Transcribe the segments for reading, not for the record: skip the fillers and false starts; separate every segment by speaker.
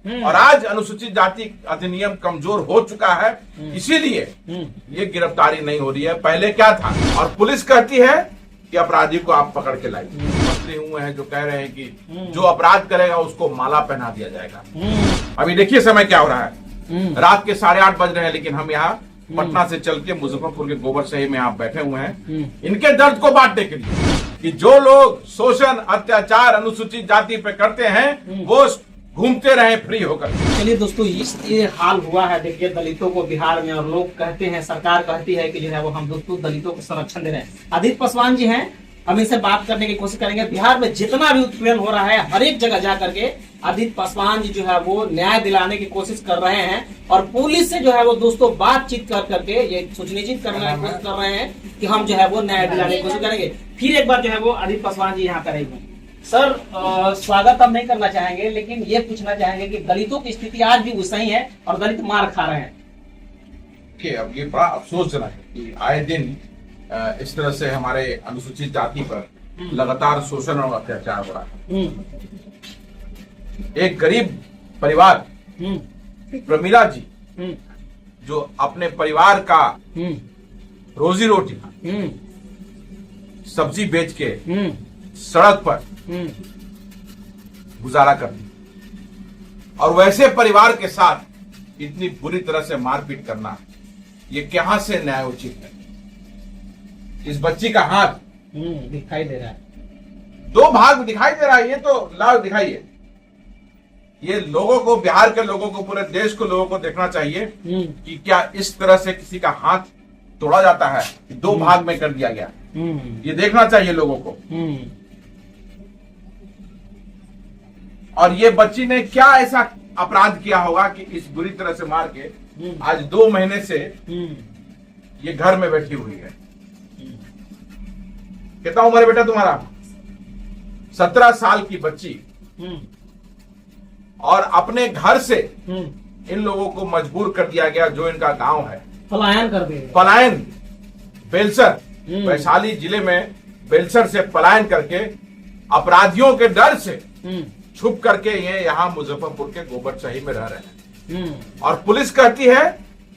Speaker 1: और आज अनुसूचित जाति अधिनियम कमजोर हो चुका है, इसीलिए ये गिरफ्तारी नहीं हो रही है। पहले क्या था, और पुलिस कहती है कि अपराधी को आप पकड़ के लाइए। मंत्री हुए हैं जो कह रहे हैं कि जो अपराध करेगा उसको माला पहना दिया जाएगा। अभी देखिए समय क्या हो रहा है, रात के 8:30 बज रहे हैं, लेकिन हम यहाँ पटना से चल के मुजफ्फरपुर के गोबरसही में आप बैठे हुए हैं इनके दर्द को बांटने के लिए कि जो लोग शोषण अत्याचार अनुसूचित जाति पे करते हैं वो घूमते रहे फ्री होकर।
Speaker 2: चलिए दोस्तों, ये हाल हुआ है देखिए दलितों को बिहार में, और लोग कहते हैं, सरकार कहती है कि जो है वो हम दोस्तों दलितों को संरक्षण दे रहे हैं। आदित्य पासवान जी हैं, हम इनसे बात करने की कोशिश करेंगे। बिहार में जितना भी उत्पीड़न हो रहा है, हर एक जगह जा करके आदित्य पासवान जी जो है वो न्याय दिलाने की कोशिश कर रहे हैं, और पुलिस से जो है वो दोस्तों बातचीत कर करके ये सुनिश्चित करने की कोशिश कर रहे हैं कि हम जो है वो न्याय दिलाने की कोशिश करेंगे। फिर एक बार जो है वो आदित्य पासवान जी यहाँ करेंगे। सर, स्वागत हम नहीं करना चाहेंगे, लेकिन ये पूछना चाहेंगे कि दलितों की स्थिति आज भी वैसा ही है और दलित मार खा रहे हैं।
Speaker 1: देखिए, अब ये बड़ा अफसोसजनक है कि आए दिन इस तरह से हमारे अनुसूचित जाति पर लगातार शोषण और अत्याचार हो रहा है। एक गरीब परिवार प्रमिला जी जो अपने परिवार का रोजी रोटी सब्जी बेच के सड़क पर गुजारा करती, और वैसे परिवार के साथ इतनी बुरी तरह से मारपीट करना, ये कहां से न्याय उचित है। इस बच्ची का हाथ
Speaker 2: दिखाई दे रहा है,
Speaker 1: 2 भाग दिखाई दे रहा है, ये तो लाभ दिखाइए। ये लोगों को, बिहार के लोगों को, पूरे देश को, लोगों को देखना चाहिए कि क्या इस तरह से किसी का हाथ तोड़ा जाता है, 2 भाग में कर दिया गया। ये देखना चाहिए लोगों को। और ये बच्ची ने क्या ऐसा अपराध किया होगा कि इस बुरी तरह से मार के आज 2 महीने से ये घर में बैठी हुई है। कितना उम्र है बेटा तुम्हारा? 17 साल की बच्ची, और अपने घर से इन लोगों को मजबूर कर दिया गया, जो इनका गांव है,
Speaker 2: पलायन कर दिया।
Speaker 1: पलायन, बेलसर, वैशाली जिले में बेलसर से पलायन करके अपराधियों के डर से छुप करके ये यहाँ मुजफ्फरपुर के गोबरसही में रह रहे हैं। और पुलिस कहती है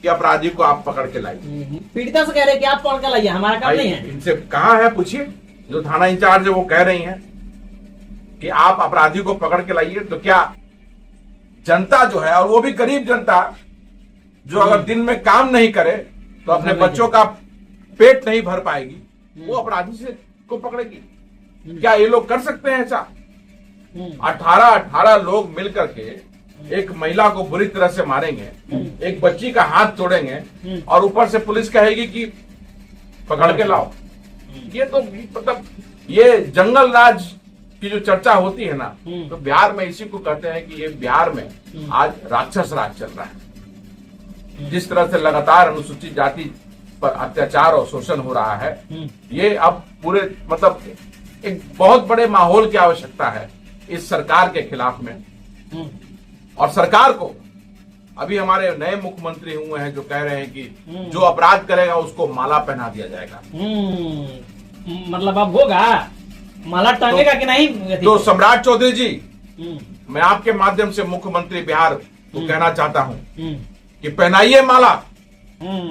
Speaker 1: कि अपराधी को आप पकड़ के लाइए।
Speaker 2: पीड़िता से कह रहे हैं कि आप पकड़ के लाइए, हमारा काम नहीं है।
Speaker 1: इनसे कहा है, पूछिए, जो थाना इंचार्ज है वो कह रही हैं कि आप अपराधी को पकड़ के लाइए। तो क्या जनता जो है, और वो भी गरीब जनता जो अगर दिन में काम नहीं करे तो अपने बच्चों का पेट नहीं भर पाएगी, वो अपराधी से को पकड़ेगी? क्या ये लोग कर सकते हैं ऐसा? 18 लोग मिल करके एक महिला को बुरी तरह से मारेंगे, एक बच्ची का हाथ तोड़ेंगे, और ऊपर से पुलिस कहेगी कि पकड़ के लाओ। ये तो मतलब ये जंगल राज की जो चर्चा होती है ना, तो बिहार में इसी को कहते हैं कि ये बिहार में आज राक्षस राज चल रहा है। जिस तरह से लगातार अनुसूचित जाति पर अत्याचार और शोषण हो रहा है, ये अब पूरे मतलब एक बहुत बड़े माहौल की आवश्यकता है इस सरकार के खिलाफ में। और सरकार को, अभी हमारे नए मुख्यमंत्री हुए हैं जो कह रहे हैं कि जो अपराध करेगा उसको माला पहना दिया जाएगा।
Speaker 2: मतलब अब होगा माला टांगेगा कि नहीं?
Speaker 1: तो सम्राट चौधरी जी, मैं आपके माध्यम से मुख्यमंत्री बिहार को कहना चाहता हूं कि पहनाइए माला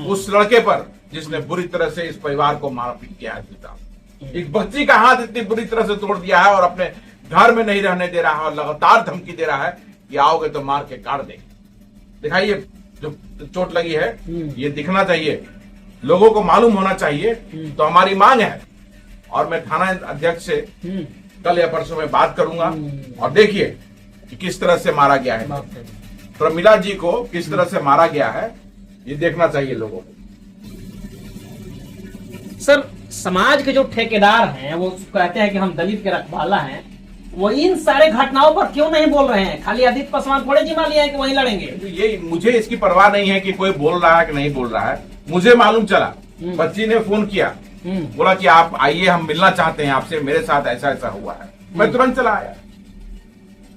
Speaker 1: उस लड़के पर जिसने बुरी तरह से इस परिवार को मारपीट किया है। एक बच्ची का हाथ इतनी बुरी तरह से तोड़ दिया है और अपने घर में नहीं रहने दे रहा है, और लगातार धमकी दे रहा है कि आओगे तो मार के काट देंगे। दिखाइए, जो चोट लगी है ये दिखना चाहिए, लोगों को मालूम होना चाहिए। तो हमारी मांग है, और मैं थाना अध्यक्ष से कल या परसों में बात करूंगा, और देखिए कि किस तरह से मारा गया है, प्रमिला जी को किस तरह से मारा गया है, ये देखना चाहिए लोगों को।
Speaker 2: सर, समाज के जो ठेकेदार हैं वो कहते हैं कि हम दलित के रखवाला हैं, वो इन सारे घटनाओं पर क्यों नहीं बोल रहे हैं? खाली आदित्य पासवान थोड़े जिम्मा लिया है कि वहीं लड़ेंगे।
Speaker 1: ये मुझे इसकी परवाह नहीं है कि कोई बोल रहा है कि नहीं बोल रहा है। मुझे मालूम चला, बच्ची ने फोन किया, बोला कि आप आइए, हम मिलना चाहते हैं आपसे, मेरे साथ ऐसा ऐसा हुआ है। मैं तुरंत चला आया।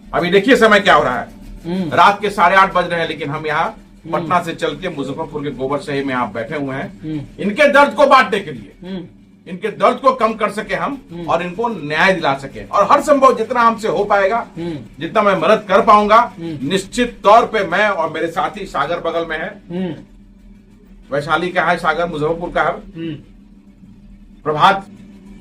Speaker 1: अभी देखिए समय क्या हो रहा है, रात के 8:30 बज रहे हैं, लेकिन हम यहाँ पटना से चल के मुजफ्फरपुर के गोबरसही में आप बैठे हुए हैं इनके दर्द को बांटने के लिए इनके दर्द को कम कर सके हम और इनको न्याय दिला सके। और हर संभव जितना हमसे हो पाएगा, जितना मैं मदद कर पाऊंगा, निश्चित तौर पे मैं और मेरे साथी, सागर बगल में है, वैशाली का है सागर, मुजफ्फरपुर का है, प्रभात,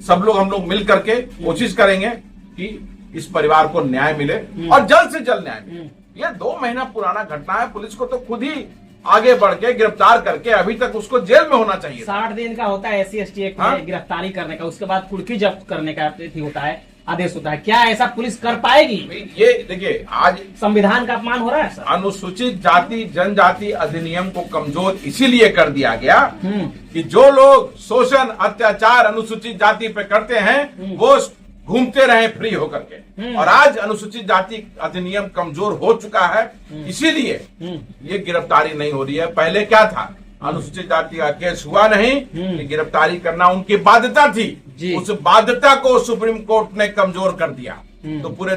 Speaker 1: सब लोग हम लोग मिल करके कोशिश करेंगे कि इस परिवार को न्याय मिले और जल्द से जल्द न्याय मिले। ये 2 महीना पुराना घटना है, पुलिस को तो खुद ही आगे बढ़ के गिरफ्तार करके अभी तक उसको जेल में होना चाहिए।
Speaker 2: 60 दिन का होता है SC ST एक्ट में गिरफ्तारी करने का, उसके बाद कुर्की जब्त करने का होता है, आदेश होता है। क्या ऐसा पुलिस कर पाएगी?
Speaker 1: ये देखिए, आज
Speaker 2: संविधान का अपमान हो रहा है सर।
Speaker 1: अनुसूचित जाति जनजाति अधिनियम को कमजोर इसीलिए कर दिया गया कि जो लोग शोषण अत्याचार अनुसूचित जाति पे करते हैं वो घूमते रहे फ्री होकर के। और आज अनुसूचित जाति अधिनियम कमजोर हो चुका है, इसीलिए ये गिरफ्तारी नहीं हो रही है। पहले क्या था, अनुसूचित जाति का केस हुआ नहीं, कि गिरफ्तारी करना उनकी बाध्यता थी, उस बाध्यता को सुप्रीम कोर्ट ने कमजोर कर दिया। तो पूरे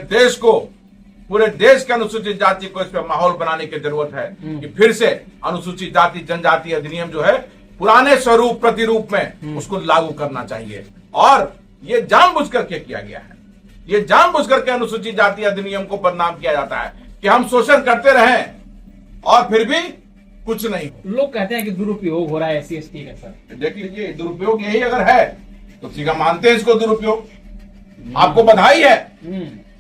Speaker 1: देश के अनुसूचित जाति को इस पर माहौल बनाने की जरूरत है कि फिर से अनुसूचित जाति जनजाति अधिनियम जो है पुराने स्वरूप प्रतिरूप में उसको लागू करना चाहिए। और ये जानबूझ करके किया गया है, ये जानबूझ करके अनुसूचित जाति अधिनियम को बदनाम किया जाता है कि हम शोषण करते रहें और फिर भी कुछ नहीं।
Speaker 2: लोग कहते हैं कि दुरुपयोग हो रहा है SC ST का सर।
Speaker 1: देख लीजिए, दुरुपयोग यही अगर है तो ठीक है, मानते हैं इसको दुरुपयोग। आपको बधाई है,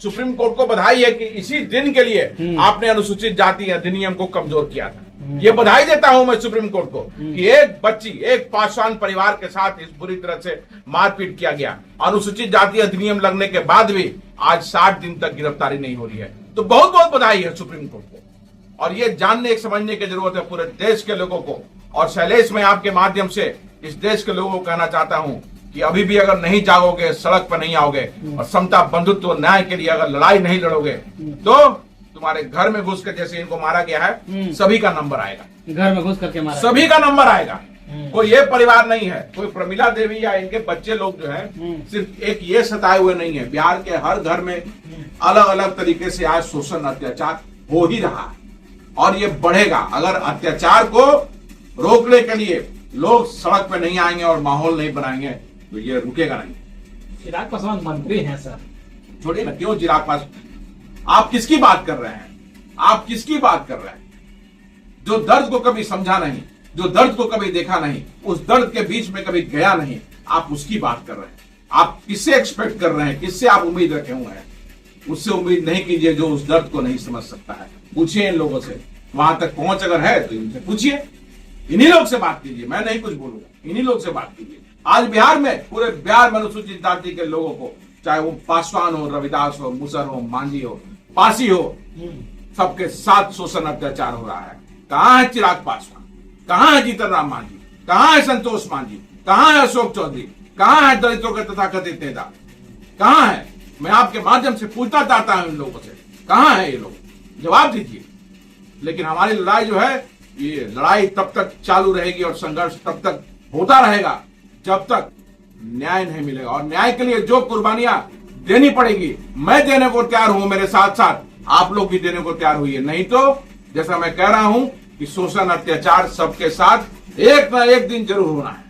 Speaker 1: सुप्रीम कोर्ट को बधाई है कि इसी दिन के लिए आपने अनुसूचित जाति अधिनियम को कमजोर किया था। ये बधाई देता हूं मैं सुप्रीम कोर्ट को कि एक बच्ची, एक पासवान परिवार के साथ इस बुरी तरह से मारपीट किया गया, अनुसूचित जाति अधिनियम लगने के बाद भी आज 60 दिन तक गिरफ्तारी नहीं हो रही है। तो बहुत बहुत बधाई है सुप्रीम कोर्ट को। और ये जानने समझने की जरूरत है पूरे देश के लोगों को। और शैलेश, मैं आपके माध्यम से इस देश के लोगों को कहना चाहता हूं कि अभी भी अगर नहीं जागोगे, सड़क पर नहीं आओगे और समता बंधुत्व न्याय के लिए अगर लड़ाई नहीं लड़ोगे तो तुम्हारे घर में घुस कर, जैसे इनको मारा गया है, सभी का नंबर आएगा।
Speaker 2: घर में घुस करके मारा,
Speaker 1: सभी का नंबर आएगा। कोई ये परिवार नहीं है, कोई प्रमिला देवी या इनके बच्चे लोग जो है सिर्फ एक ये सताए हुए नहीं है। बिहार के हर घर में अलग अलग तरीके से आज शोषण अत्याचार हो ही रहा है और ये बढ़ेगा। अगर अत्याचार को रोकने के लिए लोग सड़क पे नहीं आएंगे और माहौल नहीं बनाएंगे तो ये रुकेगा नहीं।
Speaker 2: चिराग पासवान मंत्री हैं सर।
Speaker 1: छोड़िए ना, क्यों चिराग पासवान, आप किसकी बात कर रहे हैं? आप किसकी बात कर रहे हैं? जो दर्द को कभी समझा नहीं, जो दर्द को कभी देखा नहीं, उस दर्द के बीच में कभी गया नहीं, आप उसकी बात कर रहे हैं। आप किससे एक्सपेक्ट कर रहे हैं, किससे आप उम्मीद रखे हुए हैं? उससे उम्मीद नहीं कीजिए जो उस दर्द को नहीं समझ सकता है। पूछिए इन लोगों से, वहां तक पहुंच अगर है तो इनसे पूछिए, इन्हीं लोग से बात कीजिए। मैं नहीं कुछ बोलूंगा, इन्हीं लोग से बात कीजिए। आज बिहार में, पूरे बिहार में अनुसूचित जाति के लोगों को, चाहे वो पासवान हो, रविदास हो, मुसर हो, मांझी हो, पासी हो, सबके साथ शोषण अत्याचार हो रहा है। कहां है चिराग पासवान? कहां है जीतन राम मांझी? कहां है संतोष मांझी? कहां है अशोक चौधरी? कहां है दलितों के तथाकथित नेता? कहां है? मैं आपके माध्यम से पूछना चाहता हूं इन लोगों से, कहां है ये लोग? जवाब दीजिए। लेकिन हमारी लड़ाई जो है, ये लड़ाई तब तक चालू रहेगी और संघर्ष तब तक होता रहेगा जब तक न्याय नहीं मिलेगा। और न्याय के लिए जो कुर्बानियां देनी पड़ेगी, मैं देने को तैयार हूं, मेरे साथ साथ आप लोग भी देने को तैयार हुई है। नहीं तो जैसा मैं कह रहा हूं कि शोषण अत्याचार सबके साथ एक ना एक दिन जरूर होना है।